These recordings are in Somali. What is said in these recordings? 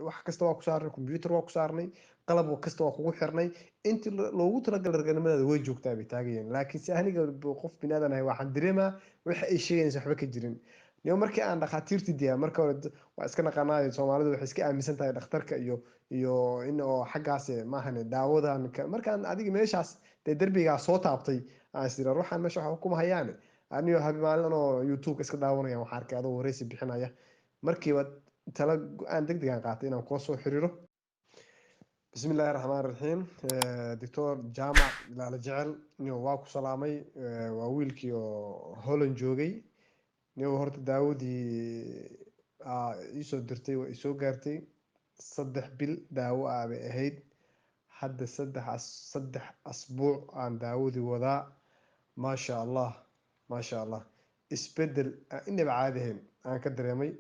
wax kasta waa ku saarnay, computer waa ku saarnay, qalab kasta waa kugu xirnay, intii loogu talagalay raganimadaada way joogtaa bay taagayeen. laakiin si aniga qof binaadan ahay waxaan dareemaa waxa ay sheegaysa waxba ka jirin. niyo markii aan dhakhaatiirtii diyaa marka hore waa iska naqanaayo, soomaalidu waxay iska aaminsan tahay dhakhtarka iyo in oo xaggaas maahan daawadan markaan adiga meeshaas dee derbigaa soo taabtay aan isira ruuxan meesha waxa kuma hayaane aniyo habi maalin oo youtube iska daawanaya waxaan arkay adoo wareysi bixinaya markiiba tala go-aan degdeg aan qaatay inaan kula soo xiriiro. bismillaahi raxmaan raxiim. doctor jaamac ilaala jecel niyo waa ku salaamay. waa wiilkii oo holland joogay. niyo horta daawadii iisoo dirtay waa isoo gaartay 3 bil daawo ah bay ahayd. hadda 3 asbuuc aan daawadii wadaa. maasha allah maasha allah isbedel inaba caadi ahayn aan ka dareemay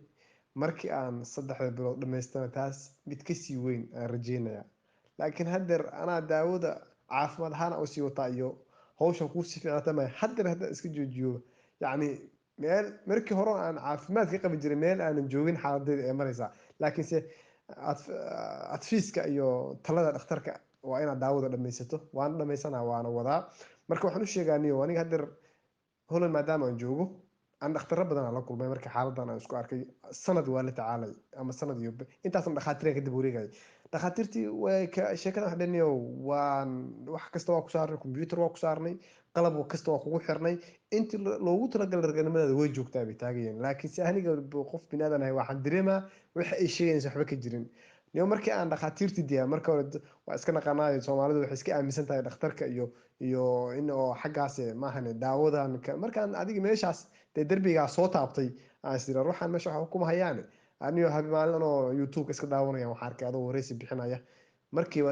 markii aan 3 bilood dhamaystana taas mid kasii weyn aan rajeynaya. laakiin haddeer anaa daawada caafimaad ahaan usii wataa iyo hawshan kuusii ficnata ma hadda iska joojiyo yacni meel markii hore aan caafimaad ka qabi jiray meel aanan joogin xaaladeeda ee maraysaa. laakiinse adfiiska iyo talada dhakhtarka waa inaad daawada dhamaysato. waana dhamaysanaa waana wadaa. marka waxaan u sheegaaniyo aniga haddeer holland maadaama aan joogo aan dhakhtaro badan aan la kulmay markii xaaladan aan isku arkay sanad waa la tacaalay ama sanad iyo intaasna dhakhaatiiraan kadib wareegayay. dhakhaatiirtii way ka sheekada wax dhaniyo waan wax kasta waa ku saarnay, computer waa ku saarnay, qalab kasta waa kugu xirnay, intii loogu talagalay raganimadaada way joogtaa bay taagayeen. laakiin si aniga qof binaadan ahay waxaan dareemaa waxa ay sheegaysa waxba ka jirin. niyo markii aan dhakhaatiirtii diyaa marka hore waa iska naqanaayo, soomaalidu waxay iska aaminsan tahay dhakhtarka iyo in oo xaggaas maahan daawadan markaan adiga meeshaas dee derbigaa soo taabtay aan isira ruuxan meesha waxa kuma hayaane aniyo habi maalin oo youtube iska daawanaya waxaan arkay adoo wareysi bixinaya markiiba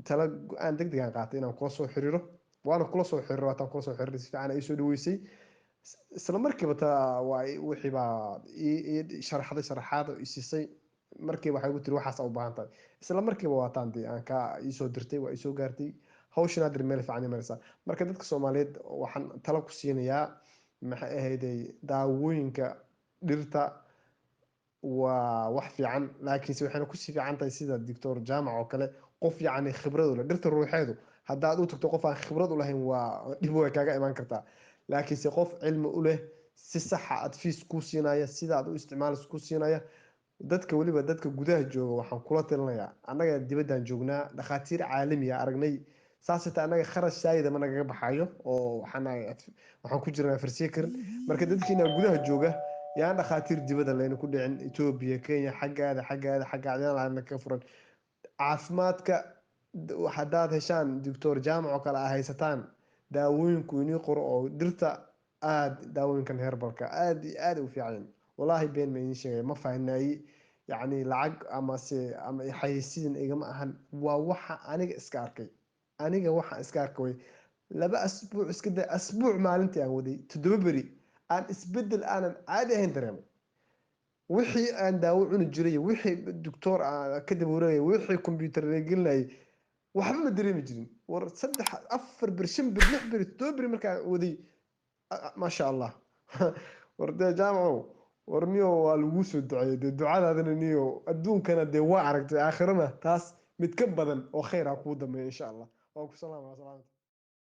tala go-aan degdeg aan qaatay inaan kula soo xiriiro. waana kula soo xiriiro waataan kula soo xiriiray si fiican ay soo dhaweysay. isla markiiba waa wixii baa sharaxaad oo isiisay. markiiba waxay ugu tiri waxaas u baahan tahay. isla markiiba waataan dee aan ka iisoo dirtay waa isoo gaartay. hawshan hadda meel fiican maraysaa. marka dadka Soomaaliyeed waxaan talo ku siinayaa maxay ahayday daawooyinka dhirta waa wax fiican. laakiinse waxayna ku sii fiican tahay sida doctor jaamac oo kale qof yacni khibrad u leh dhirta ruuxeedu. haddaad u tagto qof aan khibrad u lahayn waa dhib way kaaga imaan kartaa. laakiinse qof cilmi u leh si saxa advice kuu siinaya sida aad u isticmaalayso kuu siinaya. dadka weliba dadka gudaha jooga waxaan kula talinayaa annaga dibaddaan joognaa dhakhaatiir caalami ah aragnay saasita annaga kharash saayida ma nagaga baxayo oo waxaan ku jirnaa farsiikir. marka dadkiina gudaha jooga yaan dhakhaatiir dibadda layna ku dhicin Ethiopia Kenya xaggaada ka furan caafimaadka. haddaad heshaan doctor jaamac oo kale haysataan daawooyinku inii qoro oo dhirta daawooyinkan herbalka aad iyo aad u fiican. والله بين ما ينشغل ما فهمناي يعني لعق أما حيسين إيجا ما أهن ووحى أنا إسكاركي أنا وحى إسكاركوي لبا أسبوع إسكده أسبوع ما أنت يا ودي تدبري أن إسبدل أنا عادي هندرم وحي أن داوعون الجري وحي الدكتور كده وري وحي كمبيوتر يقول لي وحب ما دري مجرين ورصدح أفر برشم بنحبر تدبري مركا ودي ما شاء الله ورده جامعه ورنيو والوسو الدعاء الدعاء هذا نيو الدون كان دي وعرك آخرنا تاس متكبدا وخير عقودا إن شاء الله. وعليكم السلام ورحمة الله.